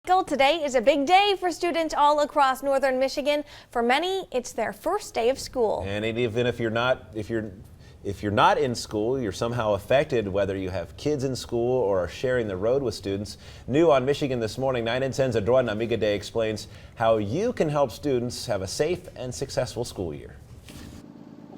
Today is a big day for students all across northern Michigan. For many, it's their first day of school. And even if you're not in school, you're somehow affected, whether you have kids in school or are sharing the road with students. New on Michigan this morning, 9 and 10's Adora Amiga Day explains how you can help students have a safe and successful school year.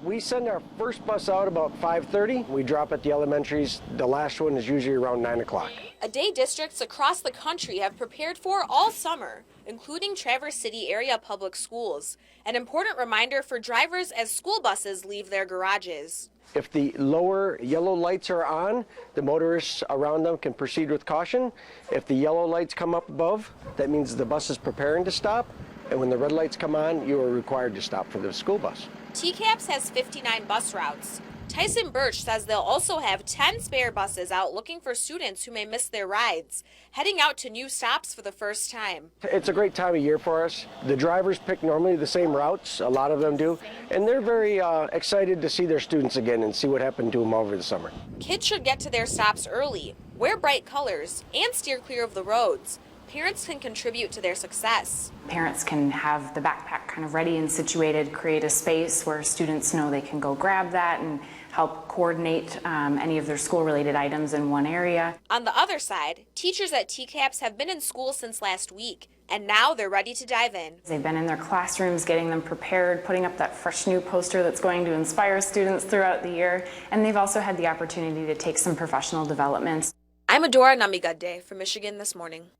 We send our first bus out about 5:30. We drop at the elementaries. The last one is usually around 9 o'clock. A day districts across the country have prepared for all summer, including Traverse City area public schools. An important reminder for drivers as school buses leave their garages. If the lower yellow lights are on, the motorists around them can proceed with caution. If the yellow lights come up above, that means the bus is preparing to stop. And when the red lights come on, you are required to stop for the school bus. TCAPS has 59 bus routes. Tyson Birch says they'll also have 10 spare buses out looking for students who may miss their rides, heading out to new stops for the first time. It's a great time of year for us. The drivers pick normally the same routes, a lot of them do, and they're very excited to see their students again and see what happened to them over the summer. Kids should get to their stops early, wear bright colors, and steer clear of the roads. Parents can contribute to their success. Parents can have the backpack kind of ready and situated, create a space where students know they can go grab that and help coordinate any of their school-related items in one area. On the other side, teachers at TCAPS have been in school since last week, and now they're ready to dive in. They've been in their classrooms, getting them prepared, putting up that fresh new poster that's going to inspire students throughout the year, and they've also had the opportunity to take some professional developments. I'm Adora Amiga for Michigan This Morning.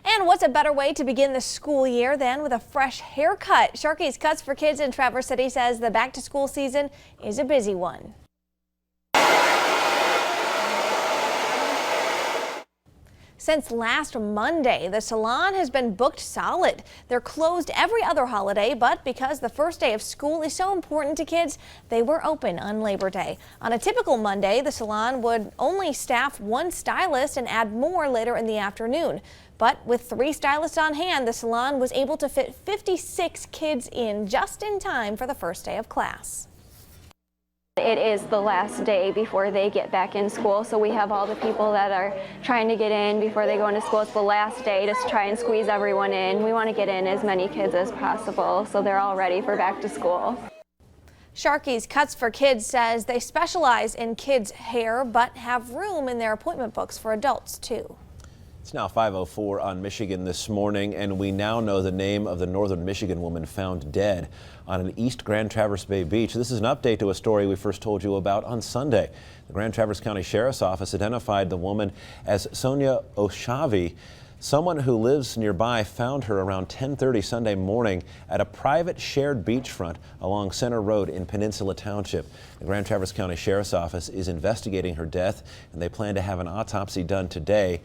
And what's a better way to begin the school year than with a fresh haircut? Sharkey's Cuts for Kids in Traverse City says the back-to-school season is a busy one. Since last Monday, the salon has been booked solid. They're closed every other holiday, but because the first day of school is so important to kids, they were open on Labor Day. On a typical Monday, the salon would only staff one stylist and add more later in the afternoon. But with 3 stylists on hand, the salon was able to fit 56 kids in just in time for the first day of class. It is the last day before they get back in school, so we have all the people that are trying to get in before they go into school. It's the last day to try and squeeze everyone in. We want to get in as many kids as possible so they're all ready for back to school. Sharkey's Cuts for Kids says they specialize in kids' hair but have room in their appointment books for adults too. It's now 5:04 on Michigan This Morning, and we now know the name of the northern Michigan woman found dead on an East Grand Traverse Bay beach. This is an update to a story we first told you about on Sunday. The Grand Traverse County Sheriff's Office identified the woman as Sonia Oshavi. Someone who lives nearby found her around 10:30 Sunday morning at a private shared beachfront along Center Road in Peninsula Township. The Grand Traverse County Sheriff's Office is investigating her death, and they plan to have an autopsy done today.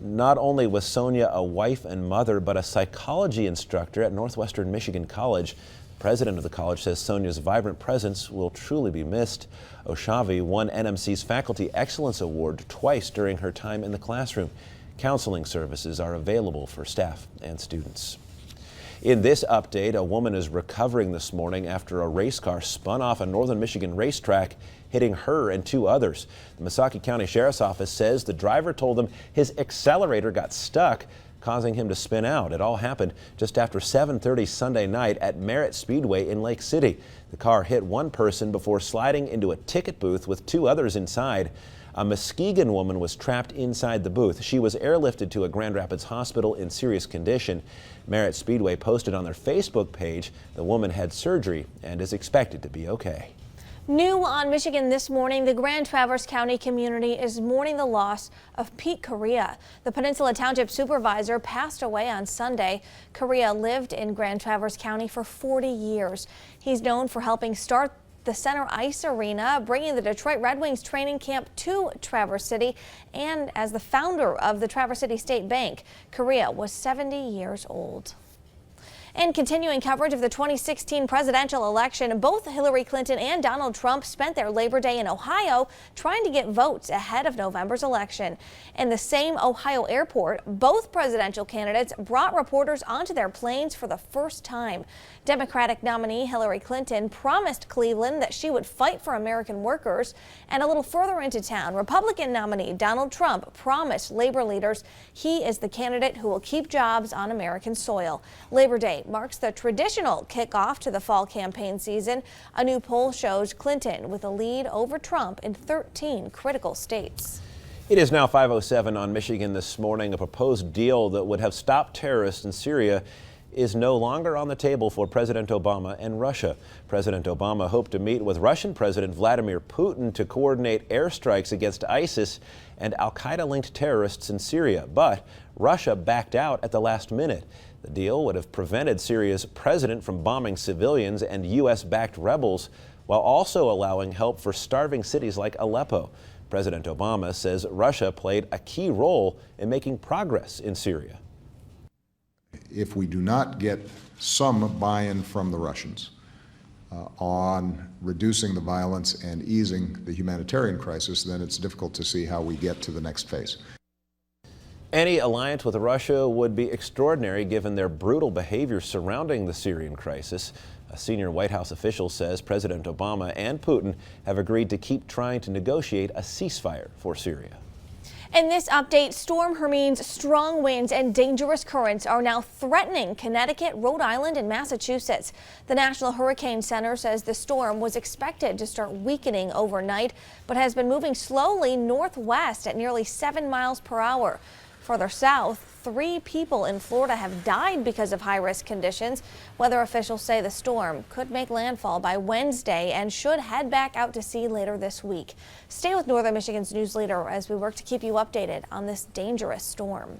Not only was Sonia a wife and mother, but a psychology instructor at Northwestern Michigan College. The president of the college says Sonia's vibrant presence will truly be missed. Oshavi won NMC's Faculty Excellence Award twice during her time in the classroom. Counseling services are available for staff and students. In this update, a woman is recovering this morning after a race car spun off a northern Michigan racetrack, hitting her and 2 others. The Missaukee County Sheriff's Office says the driver told them his accelerator got stuck, causing him to spin out. It all happened just after 7:30 Sunday night at Merritt Speedway in Lake City. The car hit one person before sliding into a ticket booth with 2 others inside. A Muskegon woman was trapped inside the booth. She was airlifted to a Grand Rapids hospital in serious condition. Merritt Speedway posted on their Facebook page the woman had surgery and is expected to be okay. New on Michigan This Morning, the Grand Traverse County community is mourning the loss of Pete Correa. The Peninsula Township supervisor passed away on Sunday. Correa lived in Grand Traverse County for 40 years. He's known for helping start the Center Ice Arena, bringing the Detroit Red Wings training camp to Traverse City, and as the founder of the Traverse City State Bank. Correa was 70 years old. And continuing coverage of the 2016 presidential election, both Hillary Clinton and Donald Trump spent their Labor Day in Ohio trying to get votes ahead of November's election. In the same Ohio airport, both presidential candidates brought reporters onto their planes for the first time. Democratic nominee Hillary Clinton promised Cleveland that she would fight for American workers. And a little further into town, Republican nominee Donald Trump promised labor leaders he is the candidate who will keep jobs on American soil. Labor Day marks the traditional kickoff to the fall campaign season. A new poll shows Clinton with a lead over Trump in 13 critical states. It is now 5:07 on Michigan this morning. A proposed deal that would have stopped terrorists in Syria is no longer on the table for President Obama and Russia. President Obama hoped to meet with Russian President Vladimir Putin to coordinate airstrikes against ISIS and al-Qaeda-linked terrorists in Syria, but Russia backed out at the last minute. The deal would have prevented Syria's president from bombing civilians and U.S.-backed rebels, while also allowing help for starving cities like Aleppo. President Obama says Russia played a key role in making progress in Syria. If we do not get some buy-in from the Russians on reducing the violence and easing the humanitarian crisis, then it's difficult to see how we get to the next phase. Any alliance with Russia would be extraordinary given their brutal behavior surrounding the Syrian crisis. A senior White House official says President Obama and Putin have agreed to keep trying to negotiate a ceasefire for Syria. In this update, Storm Hermine's strong winds and dangerous currents are now threatening Connecticut, Rhode Island, and Massachusetts. The National Hurricane Center says the storm was expected to start weakening overnight, but has been moving slowly northwest at nearly 7 miles per hour. Further south, 3 people in Florida have died because of high-risk conditions. Weather officials say the storm could make landfall by Wednesday and should head back out to sea later this week. Stay with Northern Michigan's news leader as we work to keep you updated on this dangerous storm.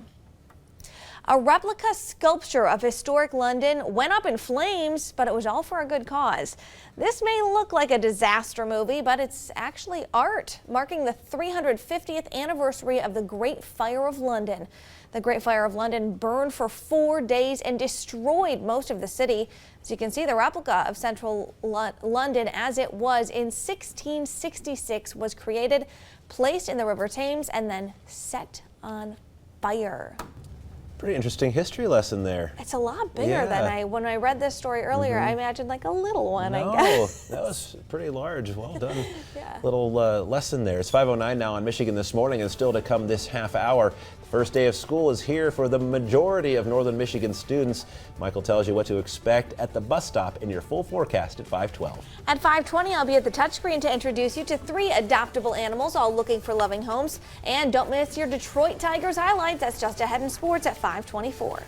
A replica sculpture of historic London went up in flames, but it was all for a good cause. This may look like a disaster movie, but it's actually art, marking the 350th anniversary of the Great Fire of London. The Great Fire of London burned for 4 days and destroyed most of the city. As you can see, the replica of central London as it was in 1666 was created, placed in the River Thames, and then set on fire. Pretty interesting history lesson there. It's a lot bigger than when I read this story earlier. I imagined like a little one, I guess. That was pretty large. Well done. Little lesson there. It's 5:09 now on Michigan This Morning, and still to come this half hour. First day of school is here for the majority of Northern Michigan students. Michael tells you what to expect at the bus stop in your full forecast at 5:12. At 5:20, I'll be at the touchscreen to introduce you to 3 adoptable animals, all looking for loving homes. And don't miss your Detroit Tigers highlights. That's just ahead in sports at 5:24.